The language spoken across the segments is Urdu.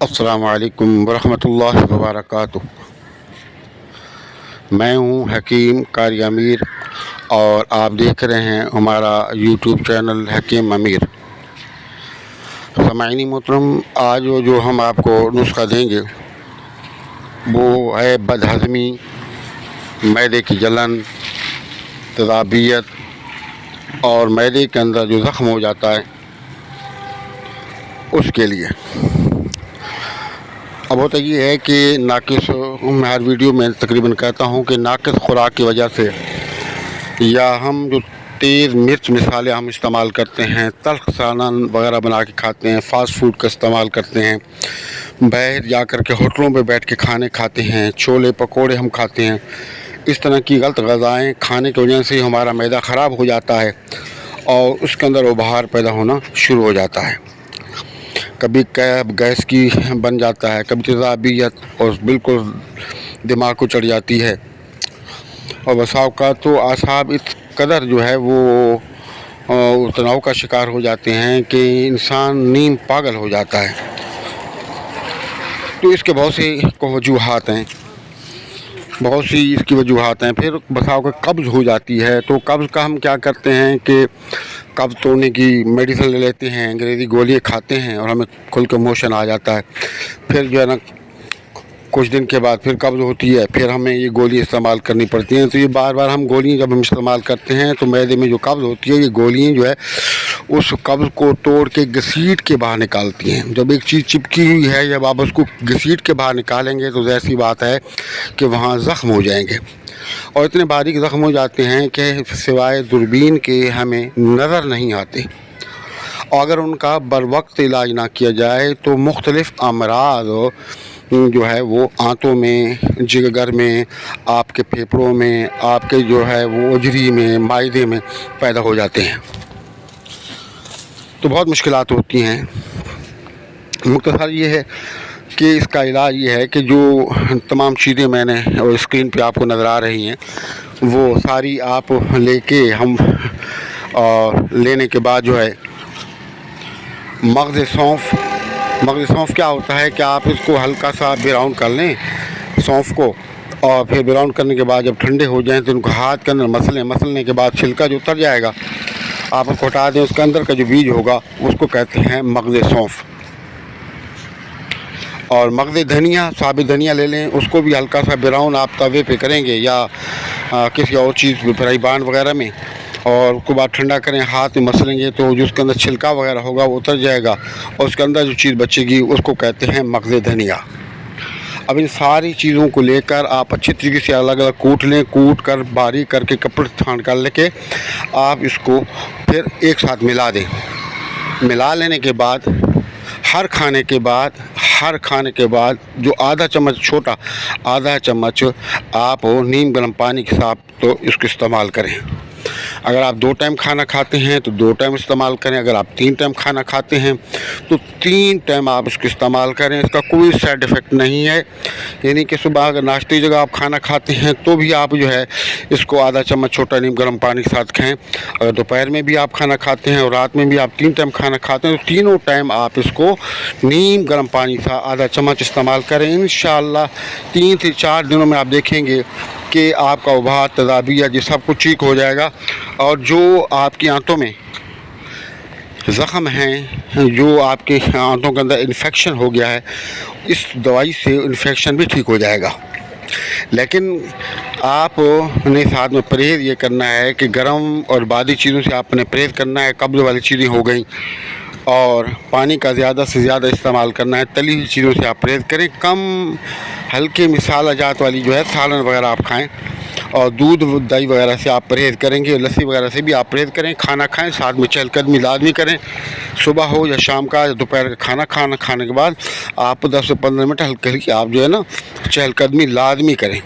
السلام علیکم ورحمۃ اللہ وبرکاتہ۔ میں ہوں حکیم قاری امیر اور آپ دیکھ رہے ہیں ہمارا یوٹیوب چینل حکیم امیر۔ سامعین محترم، آج جو ہم آپ کو نسخہ دیں گے وہ ہے بد ہضمی، معدے کی جلن، تیزابیت اور معدے کے اندر جو زخم ہو جاتا ہے اس کے لیے۔ اب ہوتا یہ ہے کہ ناقص، میں ہر ویڈیو میں تقریباً کہتا ہوں کہ ناقص خوراک کی وجہ سے، یا ہم جو تیز مرچ مسالے ہم استعمال کرتے ہیں، تلخ سالن وغیرہ بنا کے کھاتے ہیں، فاسٹ فوڈ کا استعمال کرتے ہیں، باہر جا کر کے ہوٹلوں پہ بیٹھ کے کھانے کھاتے ہیں، چھولے پکوڑے ہم کھاتے ہیں، اس طرح کی غلط غذائیں کھانے کی وجہ سے ہمارا معدہ خراب ہو جاتا ہے اور اس کے اندر ابہار پیدا ہونا شروع ہو جاتا ہے۔ کبھی گیس کی بن جاتا ہے، کبھی تیزابیت اور بالکل دماغ کو چڑھ جاتی ہے، اور بسا اوقات تو اعصاب اس قدر جو ہے وہ تناؤ کا شکار ہو جاتے ہیں کہ انسان نیم پاگل ہو جاتا ہے۔ تو اس کے بہت سی وجوہات ہیں، بہت سی اس کی وجوہات ہیں۔ پھر بسا اوقات قبض ہو جاتی ہے، تو قبض کا ہم کیا کرتے ہیں کہ قبض توڑنے کی میڈیسن لے لیتے ہیں، انگریزی گولیاں کھاتے ہیں اور ہمیں کھل کے موشن آ جاتا ہے۔ پھر جو ہے نا کچھ دن کے بعد پھر قبض ہوتی ہے، پھر ہمیں یہ گولی استعمال کرنی پڑتی ہیں۔ تو یہ بار بار ہم گولیاں جب ہم استعمال کرتے ہیں تو معدے میں جو قبض ہوتی ہے، یہ گولیاں جو ہے اس قبض کو توڑ کے گھسیٹ کے باہر نکالتی ہیں۔ جب ایک چیز چپکی ہوئی ہے، جب آپ اس کو گھسیٹ کے باہر نکالیں گے تو ظاہر سی بات ہے کہ وہاں زخم ہو جائیں گے، اور اتنے باریک زخم ہو جاتے ہیں کہ سوائے دوربین کے ہمیں نظر نہیں آتے، اور اگر ان کا بروقت علاج نہ کیا جائے تو مختلف امراض جو ہے وہ آنتوں میں، جگر میں، آپ کے پھیپھڑوں میں، آپ کے جو ہے وہ اجری میں، معدے میں پیدا ہو جاتے ہیں۔ تو بہت مشکلات ہوتی ہیں۔ مختصر یہ ہے کہ اس کا علاج یہ ہے کہ جو تمام چیزیں میں نے اور اسکرین پہ آپ کو نظر آ رہی ہیں وہ ساری آپ لے کے ہم لینے کے بعد جو ہے مغز سونف کیا ہوتا ہے کہ آپ اس کو ہلکا سا براؤن کر لیں سونف کو، اور پھر براؤن کرنے کے بعد جب ٹھنڈے ہو جائیں تو ان کو ہاتھ کے اندر مسلنے کے بعد چھلکا جو اتر جائے گا آپ اس کو ہٹا دیں، اس کے اندر کا جو بیج ہوگا اس کو کہتے ہیں مغز سونف۔ اور مغز دھنیا، ثابت دھنیا لے لیں، اس کو بھی ہلکا سا براؤن آپ توے پہ کریں گے یا کسی اور چیز پہ، فرائی پین وغیرہ میں، اور اس کو بعد ٹھنڈا کریں، ہاتھ میں مسلیں گے تو جو اس کے اندر چھلکا وغیرہ ہوگا وہ اتر جائے گا، اور اس کے اندر جو چیز بچے گی اس کو کہتے ہیں مغز دھنیا۔ اب ان ساری چیزوں کو لے کر آپ اچھی طریقے سے الگ الگ کوٹ لیں، کوٹ کر باریک کر کے کپڑے چھان کر لے کے آپ اس کو پھر ایک ساتھ ملا دیں۔ ملا لینے کے بعد ہر کھانے کے بعد جو آدھا چمچ، چھوٹا آدھا چمچ آپ نیم گرم پانی کے ساتھ تو اس کو استعمال کریں۔ اگر آپ 2 ٹائم کھانا کھاتے ہیں تو 2 ٹائم استعمال کریں، اگر آپ 3 ٹائم کھانا کھاتے ہیں تو 3 ٹائم آپ اس کو استعمال کریں۔ اس کا کوئی سائیڈ افیکٹ نہیں ہے، یعنی کہ صبح اگر ناشتے کی جگہ آپ کھانا کھاتے ہیں تو بھی آپ جو ہے اس کو آدھا چمچ چھوٹا نیم گرم پانی کے ساتھ کھائیں، اگر دوپہر میں بھی آپ کھانا کھاتے ہیں اور رات میں بھی آپ 3 ٹائم کھانا کھاتے ہیں تو تینوں ٹائم آپ اس کو نیم گرم پانی کا آدھا چمچ استعمال کریں۔ انشاءاللہ 3 سے 4 دنوں میں آپ دیکھیں گے کہ آپ کا ابہار، تیزابیت، یہ سب کچھ ٹھیک ہو جائے گا، اور جو آپ کی آنتوں میں زخم ہیں، جو آپ کے آنتوں کے اندر انفیکشن ہو گیا ہے، اس دوائی سے انفیکشن بھی ٹھیک ہو جائے گا۔ لیکن آپ نے ساتھ میں پرہیز یہ کرنا ہے کہ گرم اور بادی چیزوں سے آپ نے پرہیز کرنا ہے، قبض والی چیزیں ہو گئیں، اور پانی کا زیادہ سے زیادہ استعمال کرنا ہے، تلی ہوئی چیزوں سے آپ پرہیز کریں، کم ہلکے مسالہ جات والی جو ہے سالن وغیرہ آپ کھائیں، اور دودھ دہی وغیرہ سے آپ پرہیز کریں گے، لسی وغیرہ سے بھی آپ پرہیز کریں، کھانا کھائیں، ساتھ میں چہل قدمی لازمی کریں، صبح ہو یا شام کا یا دوپہر کا کھانے کے بعد آپ 10 سے 15 منٹ ہلکی آپ جو ہے نا چہل قدمی لازمی کریں،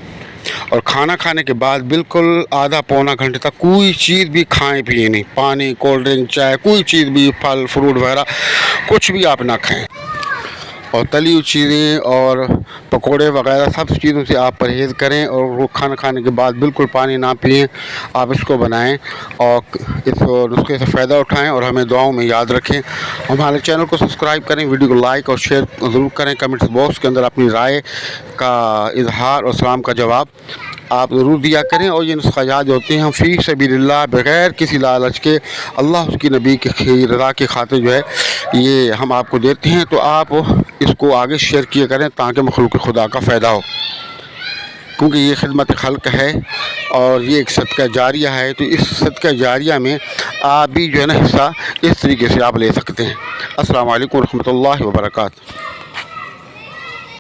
اور کھانا کھانے کے بعد بالکل آدھا پونا گھنٹے تک کوئی چیز بھی کھائیں پیئیں نہیں، پانی، کولڈ ڈرنک، چائے، کوئی چیز بھی، پھل فروٹ وغیرہ کچھ بھی آپ نہ کھائیں۔ اور تلی ہوئی چیزیں اور پکوڑے وغیرہ سب چیزوں سے آپ پرہیز کریں، اور وہ کھانا کھانے کے بعد بالکل پانی نہ پئیں، آپ اس کو بنائیں اور اس نسخے سے فائدہ اٹھائیں اور ہمیں دعاؤں میں یاد رکھیں۔ ہمارے چینل کو سبسکرائب کریں، ویڈیو کو لائک اور شیئر ضرور کریں، کمنٹس باکس کے اندر اپنی رائے کا اظہار اور سلام کا جواب آپ ضرور دیا کریں۔ اور یہ نسخہ یاد ہوتے ہیں ہم فی سبیل اللہ بغیر کسی لالچ کے، اللہ اس کی نبی کی رضا کی خاطر جو ہے یہ ہم آپ کو دیتے ہیں، تو آپ اس کو آگے شیئر کیا کریں تاکہ مخلوق خدا کا فائدہ ہو، کیونکہ یہ خدمت خلق ہے اور یہ ایک صدقہ جاریہ ہے۔ تو اس صدقہ جاریہ میں آپ بھی جو ہے نا حصہ اس طریقے سے آپ لے سکتے ہیں۔ السلام علیکم ورحمۃ اللہ وبرکاتہ۔